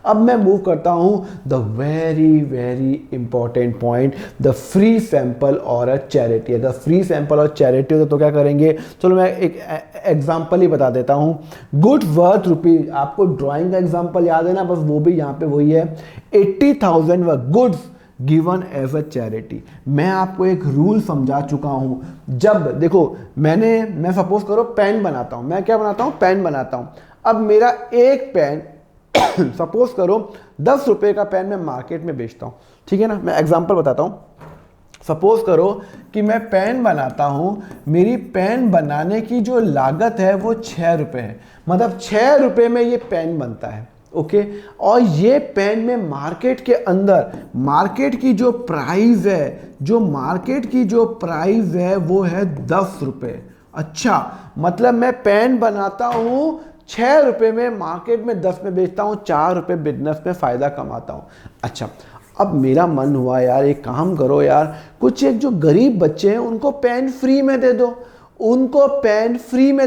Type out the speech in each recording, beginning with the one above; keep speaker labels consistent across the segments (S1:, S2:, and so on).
S1: अब मैं मूव करता हूँ the very very important point, the free sample और अ चैरिटी। अगर फ्री सैंपल और चैरिटी हो तो क्या करेंगे, चलो मैं एक एग्जांपल ही बता देता हूँ। गुड वर्थ रुपीज, आपको ड्राइंग का एग्जांपल याद है ना, बस वो भी यहाँ पे वही है। 80,000 व goods given as a charity. मैं आपको एक रूल समझा चुका हूँ। जब देखो मैं सपोज करो पेन बनाता हूँ, मैं क्या बनाता हूँ, पेन बनाता हूँ। अब मेरा एक पेन सपोज करो 10 रुपए का पेन मैं मार्केट में बेचता हूँ, ठीक है ना। मैं एग्जांपल बताता हूँ। सपोज करो कि मैं पेन बनाता हूँ, मेरी पेन बनाने की जो लागत है वो 6 रुपये है, मतलब 6 रुपये में ये पेन बनता है, ओके। और ये पेन में मार्केट के अंदर मार्केट की जो प्राइस है, वो है 10 रुपये। अच्छा, मतलब मैं पेन बनाता हूँ 6 रुपये में, मार्केट में 10 में बेचता हूँ, 4 रुपये बिजनेस में फ़ायदा कमाता हूँ। अच्छा, अब मेरा मन हुआ यार एक काम करो यार, कुछ एक जो गरीब बच्चे हैं उनको पेन फ्री में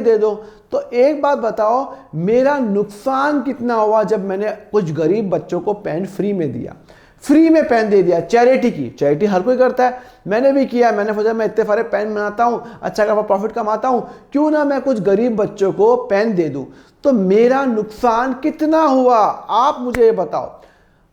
S1: दे दो, तो एक बात बताओ, मेरा नुकसान कितना हुआ जब मैंने कुछ गरीब बच्चों को पेन फ्री में दिया, फ्री में पेन दे दिया। चैरिटी हर कोई करता है, मैंने भी किया। मैंने सोचा मैं इतने सारे पेन बनाता हूँ, अच्छा खासा प्रॉफिट कमाता हूँ, क्यों ना मैं कुछ गरीब बच्चों को पेन दे दूँ। तो मेरा नुकसान कितना हुआ, आप मुझे ये बताओ।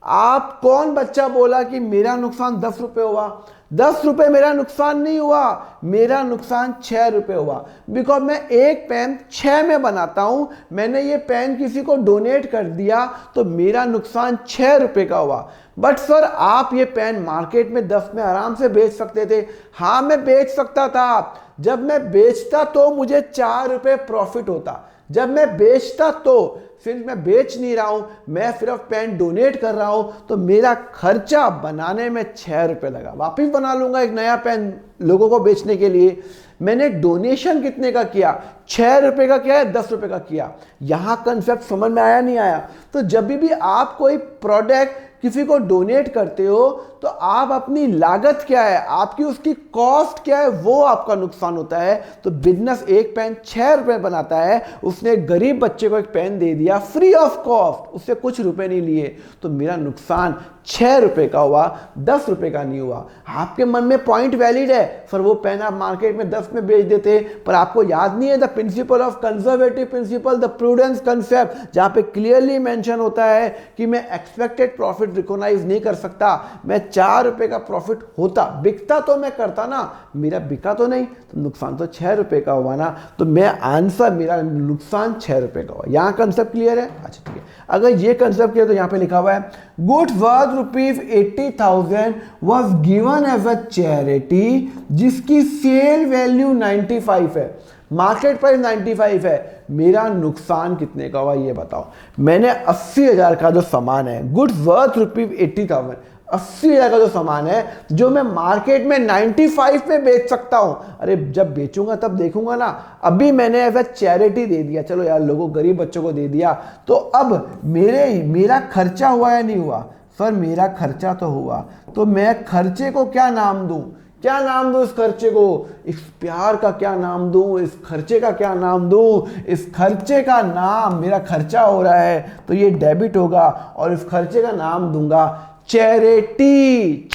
S1: आप कौन बच्चा बोला कि मेरा नुकसान 10 रुपये हुआ? 10 रुपये मेरा नुकसान नहीं हुआ, मेरा नुकसान 6 रुपये हुआ। बिकॉज मैं एक पेन 6 में बनाता हूं, मैंने ये पेन किसी को डोनेट कर दिया, तो मेरा नुकसान 6 रुपये का हुआ। बट सर आप ये पेन मार्केट में 10 में आराम से बेच सकते थे। हाँ मैं बेच सकता था, जब मैं बेचता तो मुझे 4 रुपये प्रॉफिट होता। जब मैं बेचता तो, सिर्फ मैं बेच नहीं रहा हूं, मैं सिर्फ पेन डोनेट कर रहा हूं, तो मेरा खर्चा बनाने में 6 रुपये लगा। वापिस बना लूंगा एक नया पेन लोगों को बेचने के लिए। मैंने डोनेशन कितने का किया, 6 रुपये का किया है, 10 रुपये का किया। यहां कंसेप्ट समझ में आया नहीं आया? तो जब भी आप कोई प्रोडक्ट किसी को डोनेट करते हो, तो आप अपनी लागत क्या है, आपकी उसकी कॉस्ट क्या है, वो आपका नुकसान होता है। तो बिजनेस एक पेन 6 रुपये बनाता है, उसने एक गरीब बच्चे को एक पेन दे दिया फ्री ऑफ कॉस्ट, उससे कुछ रुपए नहीं लिए, तो मेरा नुकसान 6 रुपये का हुआ, 10 रुपये का नहीं हुआ। आपके मन में पॉइंट वैलिड है, सर वो पेन आप मार्केट में 10 में बेच देते, पर आपको याद नहीं है the principle of conservative principal, the prudence concept, जहां पे क्लियरली मेंशन होता है कि मैं एक्सपेक्टेड प्रॉफिट रिकॉग्नाइज नहीं कर सकता। मैं 4 रुपये का प्रॉफिट होता, बिकता तो मैं करता ना, मेरा बिका तो नहीं, तो नुकसान तो 6 रुपये का हुआ ना। तो मैं आंसर, मेरा नुकसान 6 रुपये का हुआ। यहां कंसेप्ट क्लियर है? अच्छा ठीक है, अगर ये कंसेप्ट क्लियर तो यहां पे लिखा हुआ है goods worth ₹80,000 was given as a charity, जिसकी सेल वैल्यू 95 है, मार्केट प्राइस 95 है। मेरा नुकसान कितने का हुआ ये बताओ। मैंने 80,000 का जो सामान है, गुड्स वर्थ ₹80,000, 80,000 का जो सामान है, जो मैं मार्केट में 95 में बेच सकता हूं। अरे जब बेचूंगा तब देखूंगा ना, अभी मैंने एज अ चैरिटी दे दिया, चलो यार लोगों गरीब बच्चों को दे दिया, तो अब मेरा खर्चा हुआ या नहीं हुआ? सर मेरा खर्चा तो हुआ, तो मैं खर्चे को क्या नाम दूं? क्या नाम दूं इस खर्चे को? इस प्यार का क्या नाम दूं? इस खर्चे का क्या नाम दूं? इस खर्चे का नाम, मेरा खर्चा हो रहा है तो ये डेबिट होगा, और इस खर्चे का नाम दूंगा चैरिटी।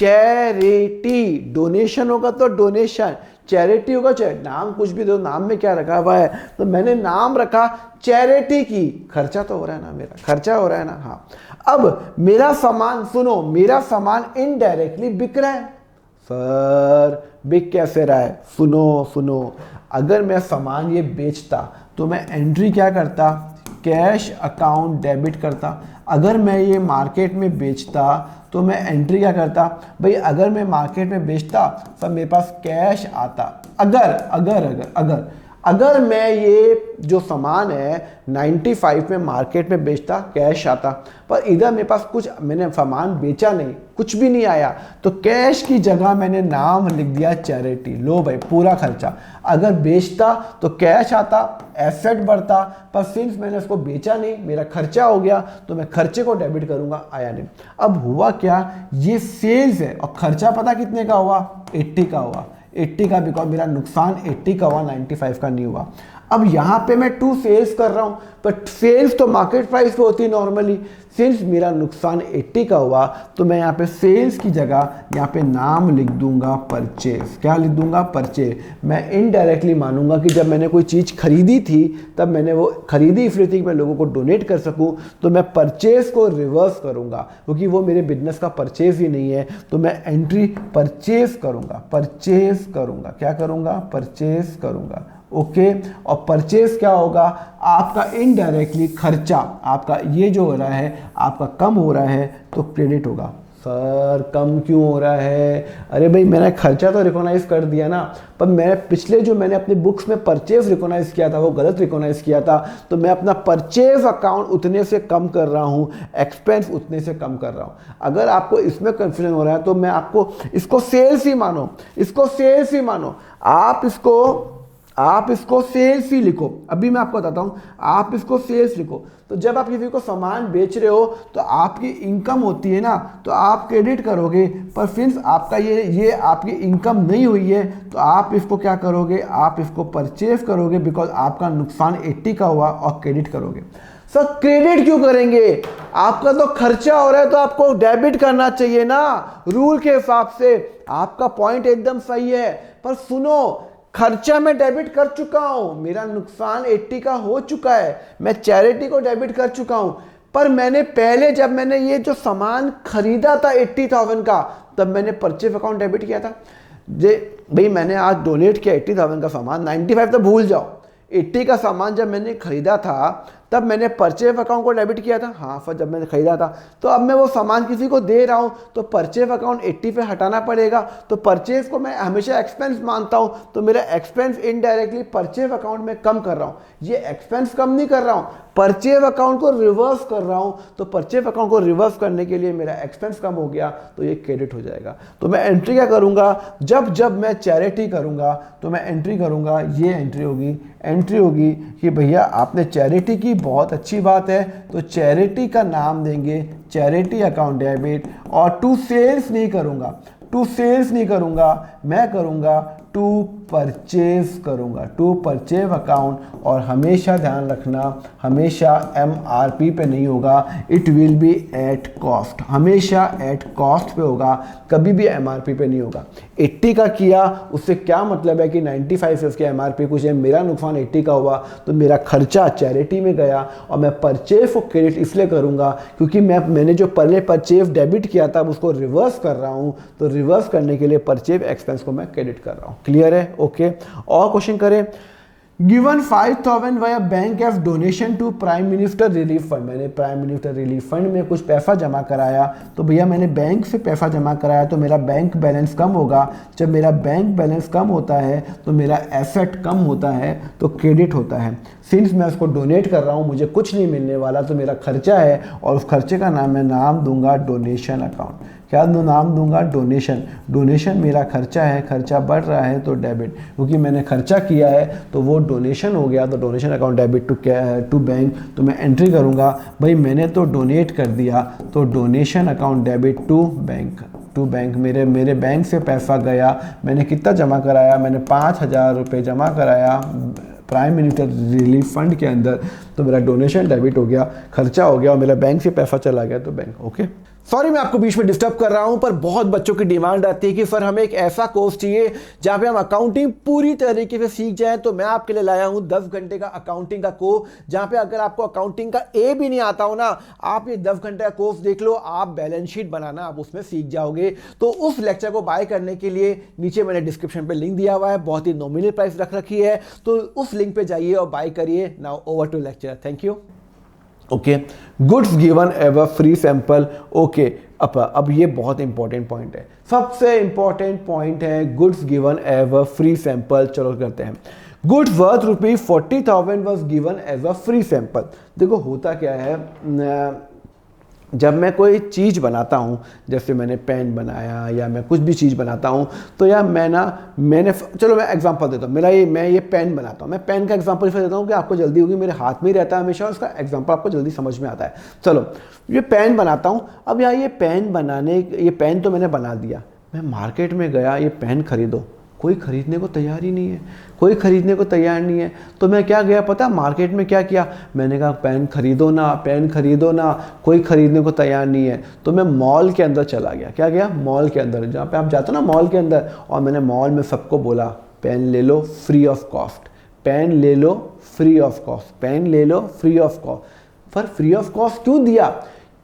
S1: डोनेशन होगा तो डोनेशन, चैरिटी होगा नाम कुछ भी दो, नाम में क्या रखा हुआ है, तो मैंने नाम रखा चैरिटी की। खर्चा तो हो रहा है ना, मेरा खर्चा हो रहा है ना। हाँ, अब मेरा सामान सुनो, मेरा सामान इनडायरेक्टली बिक रहा है। सर बिक कैसे रहा है? सुनो, अगर मैं सामान ये बेचता तो मैं एंट्री क्या करता, कैश अकाउंट डेबिट करता। अगर मैं ये मार्केट में बेचता तो मैं एंट्री क्या करता, भाई अगर मैं मार्केट में बेचता तब मेरे पास कैश आता। अगर मैं ये जो सामान है 95 में मार्केट में बेचता, कैश आता, पर इधर मेरे पास कुछ, मैंने सामान बेचा नहीं, कुछ भी नहीं आया, तो कैश की जगह मैंने नाम लिख दिया चैरिटी। लो भाई पूरा खर्चा। अगर बेचता तो कैश आता, एसेट बढ़ता, पर सिंस मैंने उसको बेचा नहीं, मेरा खर्चा हो गया, तो मैं खर्चे को डेबिट करूंगा, आया नहीं। अब हुआ क्या, ये सेल्स है और खर्चा पता कितने का हुआ, 80 का हुआ। 80 का, बिकॉज मेरा नुकसान 80 का हुआ, 95 का नहीं हुआ। अब यहाँ पे मैं 2 सेल्स कर रहा हूँ, बट सेल्स तो मार्केट प्राइस पे होती है नॉर्मली। सिंस मेरा नुकसान 80 का हुआ तो मैं यहाँ पे सेल्स की जगह यहाँ पे नाम लिख दूंगा परचेज। क्या लिख दूंगा? परचेज। मैं इनडायरेक्टली मानूंगा कि जब मैंने कोई चीज़ खरीदी थी तब मैंने वो खरीदी इसलिए थी कि मैं लोगों को डोनेट कर सकूँ, तो मैं परचेज को रिवर्स करूँगा क्योंकि वो मेरे बिजनेस का परचेज ही नहीं है। तो मैं एंट्री परचेज करूँगा, परचेज करूँगा। क्या करूँगा? परचेज करूँगा। ओके और परचेज क्या होगा? आपका इनडायरेक्टली खर्चा, आपका ये जो हो रहा है आपका कम हो रहा है तो क्रेडिट होगा। सर कम क्यों हो रहा है? अरे भाई मैंने खर्चा तो रिकॉग्नाइज कर दिया ना, पर मैं पिछले जो मैंने अपने बुक्स में परचेज रिकॉग्नाइज किया था वो गलत रिकॉग्नाइज किया था, तो मैं अपना परचेज अकाउंट उतने से कम कर रहा हूँ, एक्सपेंस उतने से कम कर रहा हूँ। अगर आपको इसमें कंफ्यूजन हो रहा है तो मैं आपको इसको सेल्स ही मानो, इसको सेल्स ही मानो। आप इसको सेल्स ही लिखो। अभी मैं आपको बताता हूँ, आप इसको सेल्स लिखो। तो जब आप किसी को सामान बेच रहे हो तो आपकी इनकम होती है ना, तो आप क्रेडिट करोगे, पर सिंस आपका ये आपकी इनकम नहीं हुई है तो आप इसको क्या करोगे? आप इसको परचेज करोगे बिकॉज आपका नुकसान 80 का हुआ और क्रेडिट करोगे। सर क्रेडिट क्यों करेंगे? आपका तो खर्चा हो रहा है तो आपको डेबिट करना चाहिए ना रूल के हिसाब से। आपका पॉइंट एकदम सही है, पर सुनो, खर्चा मैं डेबिट कर चुका हूं, मेरा नुकसान 80 का हो चुका है, मैं चैरिटी को डेबिट कर चुका हूं। पर मैंने पहले जब मैंने ये जो सामान खरीदा था 80,000 का, तब मैंने परचेज अकाउंट डेबिट किया था। जे भाई मैंने आज डोनेट किया 80,000 का सामान, 95 तो भूल जाओ, 80 का सामान जब मैंने खरीदा था तब मैंने परचेज अकाउंट को डेबिट किया था। हाँ, फिर जब मैंने खरीदा था तो अब मैं वो सामान किसी को दे रहा हूँ तो परचेज अकाउंट 80 पे हटाना पड़ेगा। तो परचेज को मैं हमेशा एक्सपेंस मानता हूँ, तो मेरा एक्सपेंस इनडायरेक्टली परचेज अकाउंट में कम कर रहा हूँ। ये एक्सपेंस कम नहीं कर रहा हूँ, परचेज अकाउंट को रिवर्स कर रहा हूँ। तो परचेज अकाउंट को रिवर्स करने के लिए मेरा एक्सपेंस कम हो गया तो ये क्रेडिट हो जाएगा। तो मैं एंट्री क्या करूँगा? जब मैं चैरिटी करूँगा तो मैं एंट्री करूँगा, ये एंट्री होगी कि भैया आपने चैरिटी की, बहुत अच्छी बात है, तो चैरिटी का नाम देंगे चैरिटी अकाउंट डेबिट। और टू सेल्स नहीं करूँगा, मैं करूँगा टू परचेज करूँगा, टू परचेज अकाउंट। और हमेशा ध्यान रखना, हमेशा MRP पे नहीं होगा, it will be at cost, हमेशा एट कॉस्ट पे होगा, कभी भी MRP पे नहीं होगा। 80 का किया उससे क्या मतलब है कि 95 से उसके MRP कुछ है, मेरा नुकसान 80 का हुआ तो मेरा खर्चा चैरिटी में गया। और मैं परचेज को क्रेडिट इसलिए करूँगा क्योंकि मैंने जो पहले परचेज डेबिट किया था उसको रिवर्स कर रहा हूँ, तो रिवर्स करने के लिए परचेज एक्सपेंस को मैं क्रेडिट कर रहा हूँ। क्लियर है? ओके। और क्वेश्चन करें। Given 5,000 via bank of donation to prime minister relief fund. मैंने प्राइम मिनिस्टर रिलीफ फंड में कुछ पैसा जमा कराया, तो भैया मैंने बैंक से पैसा जमा कराया तो मेरा बैंक बैलेंस कम होगा। जब मेरा बैंक बैलेंस कम होता है तो मेरा एसेट कम होता है तो क्रेडिट होता है। सिंस मैं उसको डोनेट कर रहा हूँ, मुझे कुछ नहीं मिलने वाला, तो मेरा खर्चा है और उस खर्चे का नाम मैं नाम दूंगा डोनेशन अकाउंट। क्या नाम दूंगा? डोनेशन। डोनेशन मेरा खर्चा है, खर्चा बढ़ रहा है तो डेबिट, क्योंकि मैंने खर्चा किया है तो वो डोनेशन हो गया, तो donation account debit to bank. तो मैं एंट्री करूंगा, भाई मैंने तो डोनेट कर दिया तो donation account debit to bank. मेरे बैंक से पैसा गया, मैंने कितना जमा कराया? मैंने 5,000 रुपये जमा कराया प्राइम मिनिस्टर रिलीफ फंड के अंदर, तो मेरा डोनेशन डेबिट हो गया, खर्चा हो गया और मेरा बैंक से पैसा चला गया तो बैंक। ओके, सॉरी मैं आपको बीच में डिस्टर्ब कर रहा हूं, पर बहुत बच्चों की डिमांड आती है कि सर हमें एक ऐसा कोर्स चाहिए जहां पे हम अकाउंटिंग पूरी तरीके से सीख जाएं। तो मैं आपके लिए लाया हूं 10 घंटे का अकाउंटिंग का कोर्स, जहां पे अगर आपको अकाउंटिंग का ए भी नहीं आता हो ना, आप ये 10 घंटे का कोर्स देख लो, आप बैलेंस शीट बनाना आप उसमें सीख जाओगे। तो उस लेक्चर को बाय करने के लिए नीचे मैंने डिस्क्रिप्शन पे लिंक दिया हुआ है, बहुत ही नॉमिनल प्राइस रख रखी है, तो उस लिंक पे जाइए और बाय करिए। Now over to lecture. Thank you. Okay, goods given ever free sample. Okay, अब ये बहुत इंपॉर्टेंट पॉइंट है, सबसे इंपॉर्टेंट पॉइंट है goods given ever free sample. चलो करते हैं। Goods worth ₹40,000 was given as a free sample. देखो होता क्या है, जब मैं कोई चीज़ बनाता हूँ, जैसे मैंने पेन बनाया या मैं कुछ भी चीज़ बनाता हूँ, तो यार मैंने चलो मैं एग्जांपल देता हूँ। मैं ये पेन बनाता हूँ, मैं पेन का एग्जांपल इसलिए देता हूँ कि आपको जल्दी होगी, मेरे हाथ में ही रहता है हमेशा, उसका एग्जांपल आपको जल्दी समझ में आता है। चलो ये पेन बनाता हूँ। अब यार ये पेन तो मैंने बना दिया, मैं मार्केट में गया, ये पेन खरीदो, कोई खरीदने को तैयार ही नहीं है, कोई खरीदने को तैयार नहीं है। तो मैं क्या गया पता, मार्केट में क्या किया, मैंने कहा पेन खरीदो ना, पेन खरीदो ना, कोई खरीदने को तैयार नहीं है। तो मैं मॉल के अंदर चला गया। क्या गया, मॉल के अंदर, जहाँ पे आप जाते हो ना मॉल के अंदर, और मैंने मॉल में सबको बोला पेन ले लो फ्री ऑफ कॉस्ट, पेन ले लो फ्री ऑफ कॉस्ट, पेन ले लो फ्री ऑफ कॉस्ट। पर फ्री ऑफ कॉस्ट क्यों दिया,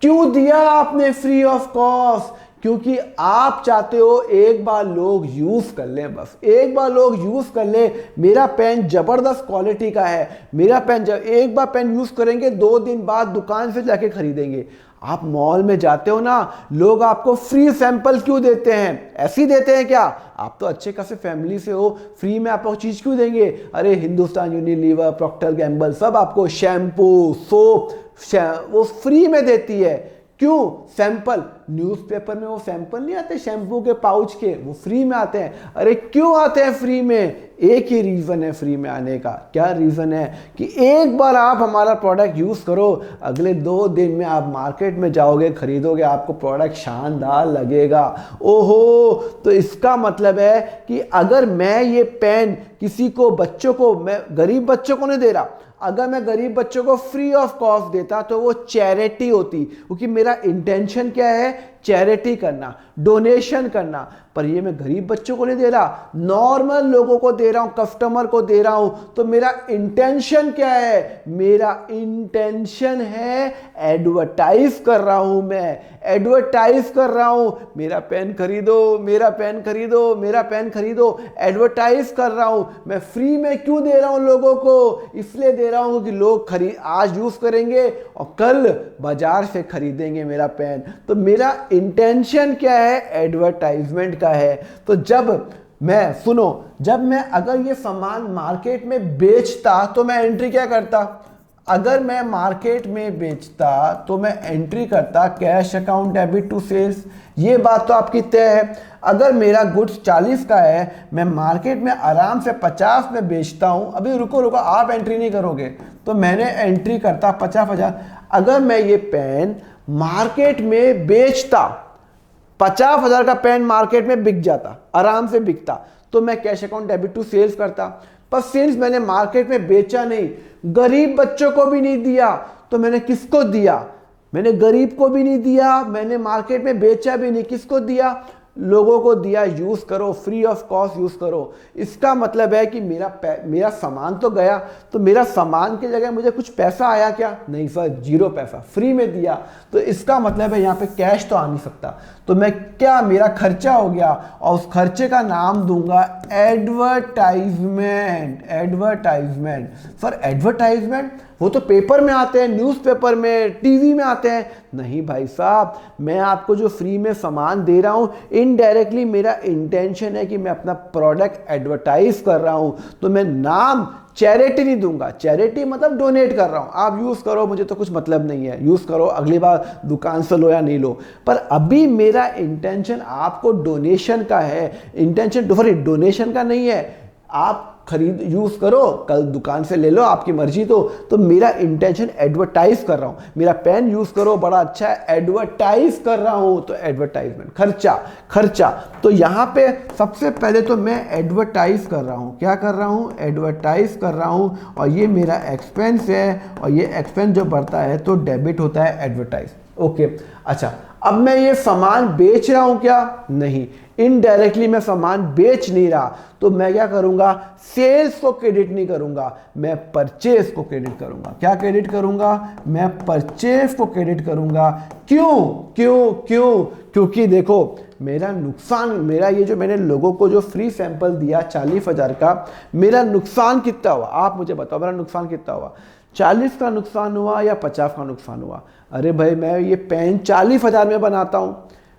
S1: क्यों दिया आपने फ्री ऑफ कॉस्ट? क्योंकि आप चाहते हो एक बार लोग यूज कर लें, बस एक बार लोग यूज कर लें। मेरा पेन जबरदस्त क्वालिटी का है, मेरा पेन जब एक बार पेन यूज करेंगे 2 दिन बाद दुकान से जाके खरीदेंगे। आप मॉल में जाते हो ना, लोग आपको फ्री सैंपल क्यों देते हैं? ऐसे ही देते हैं क्या? आप तो अच्छे खासे फैमिली से हो, फ्री में आपको चीज क्यों देंगे? अरे हिंदुस्तान यूनिलीवर, प्रॉक्टर गैम्बल सब आपको शैम्पू, सोप वो फ्री में देती है। क्यों? सैंपल, न्यूज़पेपर में वो सैंपल नहीं आते शैम्पू के पाउच के, वो फ्री में आते हैं। अरे क्यों आते हैं फ्री में? एक ही रीज़न है फ्री में आने का। क्या रीज़न है? कि एक बार आप हमारा प्रोडक्ट यूज़ करो, अगले 2 दिन में आप मार्केट में जाओगे, खरीदोगे, आपको प्रोडक्ट शानदार लगेगा। ओहो, तो इसका मतलब है कि अगर मैं ये पेन किसी को, बच्चों को, मैं गरीब बच्चों को नहीं दे रहा, अगर मैं गरीब बच्चों को फ्री ऑफ कॉस्ट देता तो वो चैरिटी होती, क्योंकि मेरा इंटेंशन क्या है? चैरिटी करना, डोनेशन करना। पर ये मैं गरीब बच्चों को नहीं दे रहा, नॉर्मल लोगों को दे रहा हूं, कस्टमर को दे रहा हूं। तो मेरा इंटेंशन क्या है? मेरा इंटेंशन है एडवर्टाइज कर रहा हूं, मैं एडवर्टाइज कर रहा हूं, मेरा पेन खरीदो, मेरा पेन खरीदो, मेरा पेन खरीदो, एडवर्टाइज कर रहा हूं। मैं फ्री में क्यों दे रहा हूं लोगों को? इसलिए दे रहा हूं कि लोग आज यूज करेंगे और कल बाजार से खरीदेंगे मेरा पेन। तो मेरा इंटेंशन क्या है? एडवर्टाइजमेंट का है। तो जब मैं, सुनो, जब मैं अगर ये सामान मार्केट में बेचता तो मैं एंट्री क्या करता? अगर मैं मार्केट में बेचता तो मैं एंट्री करता cash account debit to sales. ये बात तो आपकी तय है। अगर मेरा गुड्स 40 का है, मैं मार्केट में आराम से 50 में बेचता हूं, अभी रुको रुको, आप एंट्री नहीं करोगे, तो मैंने एंट्री करता 50,000। अगर मैं ये पेन मार्केट में बेचता, 50,000 का पेन मार्केट में बिक जाता, आराम से बिकता, तो मैं cash account debit to sales करता। पर सिंस मैंने मार्केट में बेचा नहीं, गरीब बच्चों को भी नहीं दिया, तो मैंने किसको दिया? मैंने गरीब को भी नहीं दिया, मैंने मार्केट में बेचा भी नहीं, किसको दिया? लोगों को दिया, यूज करो, फ्री ऑफ कॉस्ट यूज करो। इसका मतलब है कि मेरा सामान तो गया, तो मेरा सामान की जगह मुझे कुछ पैसा आया क्या? नहीं सर, 0 पैसा, फ्री में दिया। तो इसका मतलब है यहाँ पे कैश तो आ नहीं सकता। तो मैं क्या, मेरा खर्चा हो गया, और उस खर्चे का नाम दूंगा एडवर्टाइजमेंट। एडवर्टाइजमेंट सर, एडवर्टाइजमेंट वो तो पेपर में आते हैं, न्यूज़पेपर में, टीवी में आते हैं। नहीं भाई साहब, मैं आपको जो फ्री में सामान दे रहा हूं, इनडायरेक्टली मेरा इंटेंशन है कि मैं अपना प्रोडक्ट एडवर्टाइज कर रहा हूं। तो मैं नाम चैरिटी नहीं दूंगा, चैरिटी मतलब डोनेट कर रहा हूं, आप यूज करो, मुझे तो कुछ मतलब नहीं है, यूज करो, अगली बार दुकान से लो या नहीं लो। पर अभी मेरा इंटेंशन आपको डोनेशन का है, इंटेंशन सॉरी डोनेशन का नहीं है। आप खरीद, यूज करो, कल दुकान से ले लो, आपकी मर्जी। तो मेरा इंटेंशन एडवर्टाइज कर रहा हूं, मेरा पेन यूज करो, बड़ा अच्छा है, एडवर्टाइज कर रहा हूं। तो एडवर्टाइजमेंट, खर्चा। तो यहां पे सबसे पहले तो मैं एडवर्टाइज कर रहा हूं। क्या कर रहा हूं? एडवर्टाइज कर रहा हूं, और ये मेरा एक्सपेंस है, और ये एक्सपेंस जो बढ़ता है तो डेबिट होता है एडवर्टाइज। ओके, अच्छा, अब मैं ये सामान बेच रहा हूं क्या? नहीं, इनडायरेक्टली मैं सामान बेच नहीं रहा। तो मैं क्या करूंगा? सेल्स को क्रेडिट नहीं करूंगा, मैं परचेज को क्रेडिट करूंगा। क्या क्रेडिट करूंगा? मैं परचेज को क्रेडिट करूंगा। क्यों? क्योंकि देखो, मेरा नुकसान, मेरा ये जो मैंने लोगों को जो फ्री सैंपल दिया 40,000 का, मेरा नुकसान कितना हुआ? आप मुझे बताओ, मेरा नुकसान कितना हुआ? 40 का नुकसान हुआ या 50 का नुकसान हुआ? अरे भाई, मैं ये पेन 40,000 में बनाता हूं,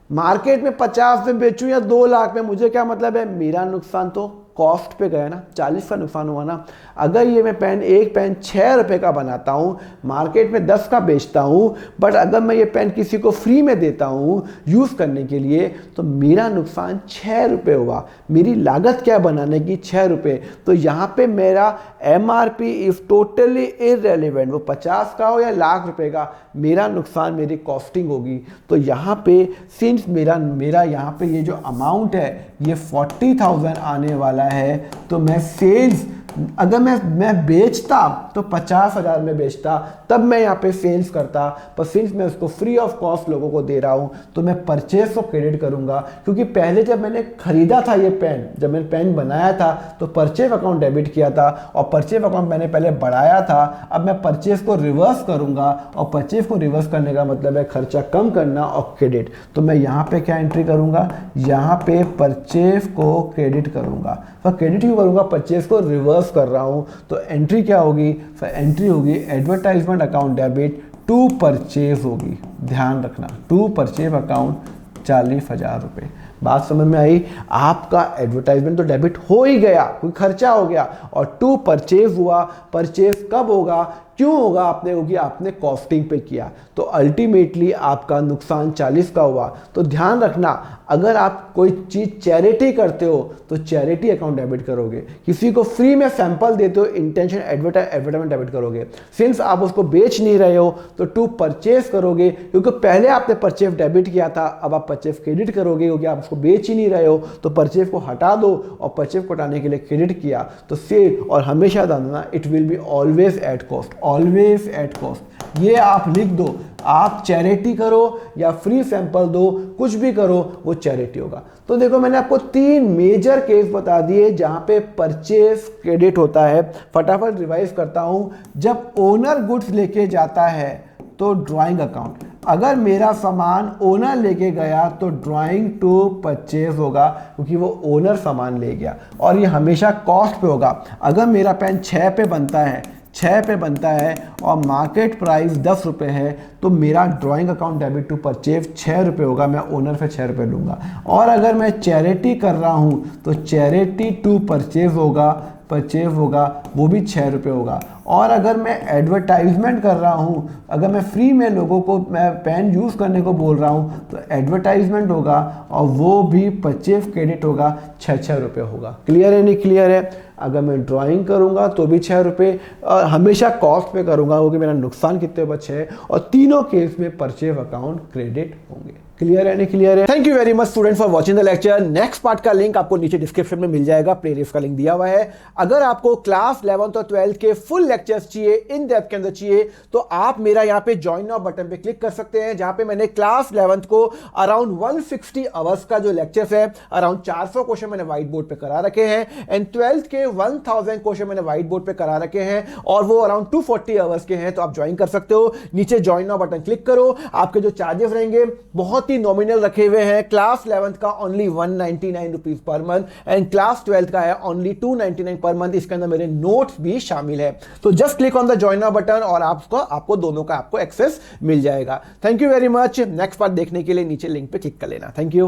S1: मार्केट में 50 में बेचूं या 2 लाख में, मुझे क्या मतलब है? मेरा नुकसान तो कॉस्ट पे गया ना, 40 का नुकसान हुआ ना। अगर ये मैं पेन एक पेन 6 रुपए का बनाता हूँ, मार्केट में 10 का बेचता हूँ, बट अगर मैं ये पेन किसी को फ्री में देता हूँ यूज़ करने के लिए, तो मेरा नुकसान 6 रुपये हुआ। मेरी लागत क्या बनाने की, 6 रुपये। तो यहाँ पे मेरा MRP इज टोटली इररेलेवेंट, वो 50 का हो या लाख रुपए का, मेरा नुकसान मेरी कॉस्टिंग होगी। तो यहाँ पे सिंस मेरा यहाँ पे ये जो अमाउंट है ये 40,000 आने वाला है, तो मैं सेल्स अगर मैं बेचता तो 50,000 में बेचता, तब मैं यहाँ पे सेल्स करता। पर सिंस मैं उसको फ्री ऑफ कॉस्ट लोगों को दे रहा हूँ, तो मैं परचेज को क्रेडिट करूँगा। क्योंकि पहले जब मैंने खरीदा था ये पेन, जब मैंने पेन बनाया था, तो परचेज अकाउंट डेबिट किया था और परचेज अकाउंट मैंने पहले बढ़ाया था। अब मैं परचेज को रिवर्स करूँगा, और परचेज को रिवर्स करने का मतलब है खर्चा कम करना और क्रेडिट। तो मैं यहाँ पे क्या एंट्री करूँगा, यहाँ पे परचेज को क्रेडिट करूँगा। तो क्रेडिट क्यों करूँगा, परचेज को रिवर्स कर रहा हूं। तो एंट्री क्या होगी, फिर एंट्री होगी advertisement account debit to purchase होगी। ध्यान रखना, टू परचेज अकाउंट 40,000 रुपये। बात समझ में आई। आपका एडवर्टाइजमेंट तो डेबिट हो ही गया, कोई खर्चा हो गया, और टू परचेज हुआ। परचेज कब होगा, क्यों होगा, आपने होगी आपने कॉस्टिंग पे किया। तो अल्टीमेटली आपका नुकसान 40 का हुआ। तो ध्यान रखना, अगर आप कोई चीज़ चैरिटी करते हो तो चैरिटी अकाउंट डेबिट करोगे। किसी को फ्री में सैंपल देते हो, इंटेंशन एडवर्टाइजमेंट डेबिट करोगे। सिंस आप उसको बेच नहीं रहे हो तो टू परचेज करोगे, क्योंकि पहले आपने परचेज डेबिट किया था, अब आप परचेज क्रेडिट करोगे, क्योंकि आप उसको बेच ही नहीं रहे हो। तो परचेज को हटा दो और परचेज को हटाने के लिए क्रेडिट किया, तो सेल। और हमेशा जानना, it will be always at cost, always at cost. ये आप लिख दो, आप चैरिटी करो या फ्री सैंपल दो, कुछ भी करो, वो चैरिटी होगा। तो देखो, मैंने आपको 3 मेजर केस बता दिए जहां पे परचेज क्रेडिट होता है। फटाफट रिवाइज करता हूं। जब ओनर गुड्स लेके जाता है तो ड्राइंग अकाउंट, अगर मेरा सामान ओनर लेके गया तो ड्राइंग टू परचेज होगा, क्योंकि वो ओनर सामान ले गया, और ये हमेशा कॉस्ट पे होगा। अगर मेरा पेन 6 पे बनता है और मार्केट प्राइस 10 रुपये है, तो मेरा drawing account debit to purchase 6 रुपये होगा, मैं ओनर से 6 रुपये लूँगा। और अगर मैं चैरिटी कर रहा हूँ तो चैरिटी टू परचेज होगा, वो भी 6 रुपये होगा। और अगर मैं एडवर्टाइजमेंट कर रहा हूँ, अगर मैं फ्री में लोगों को मैं पेन यूज़ करने को बोल रहा हूँ, तो एडवर्टाइजमेंट होगा और वो भी परचेज क्रेडिट होगा, 6 रुपये होगा। क्लियर है, नहीं क्लियर है? अगर मैं ड्राइंग करूँगा तो भी 6 रुपये, हमेशा कॉस्ट पे करूँगा, क्योंकि मेरा नुकसान कितने बचे है, और तीनों केस में परचेज अकाउंट क्रेडिट होंगे। क्लियर है, नहीं क्लियर है? Thank you very much student for watching the lecture. Next part का लिंक आपको नीचे डिस्क्रिप्शन में मिल जाएगा, प्लेलिस्ट का लिंक दिया हुआ है। अगर आपको क्लास 11th और 12th के फुल लेक्चर्स चाहिए, इन डेप्थ के अंदर चाहिए, तो आप मेरा यहाँ पे ज्वाइन नाउ बटन पे क्लिक कर सकते हैं, जहां पे मैंने क्लास 11th को अराउंड 160 आवर्स का जो लेक्चर्स है, अराउंड 400 क्वेश्चन मैंने व्हाइट बोर्ड पे करा रखे हैं, एंड 12th के 1000 क्वेश्चन मैंने व्हाइट बोर्ड पे करा रखे हैं, और वो अराउंड 240 आवर्स के हैं। तो आप ज्वाइन कर सकते हो, नीचे ज्वाइन नाउ बटन क्लिक करो। आपके जो चार्जेस रहेंगे बहुत ही नॉमिनल रखे हुए हैं। क्लास 11th का only 199 rupees per month, and class 12th का है ओनली 299 पर मंथ। इसके अंदर मेरे नोट्स भी शामिल है। तो just click on the join now button और आपको दोनों का एक्सेस मिल जाएगा। Thank you very much. Next part देखने के लिए नीचे लिंक पे क्लिक कर लेना। Thank you.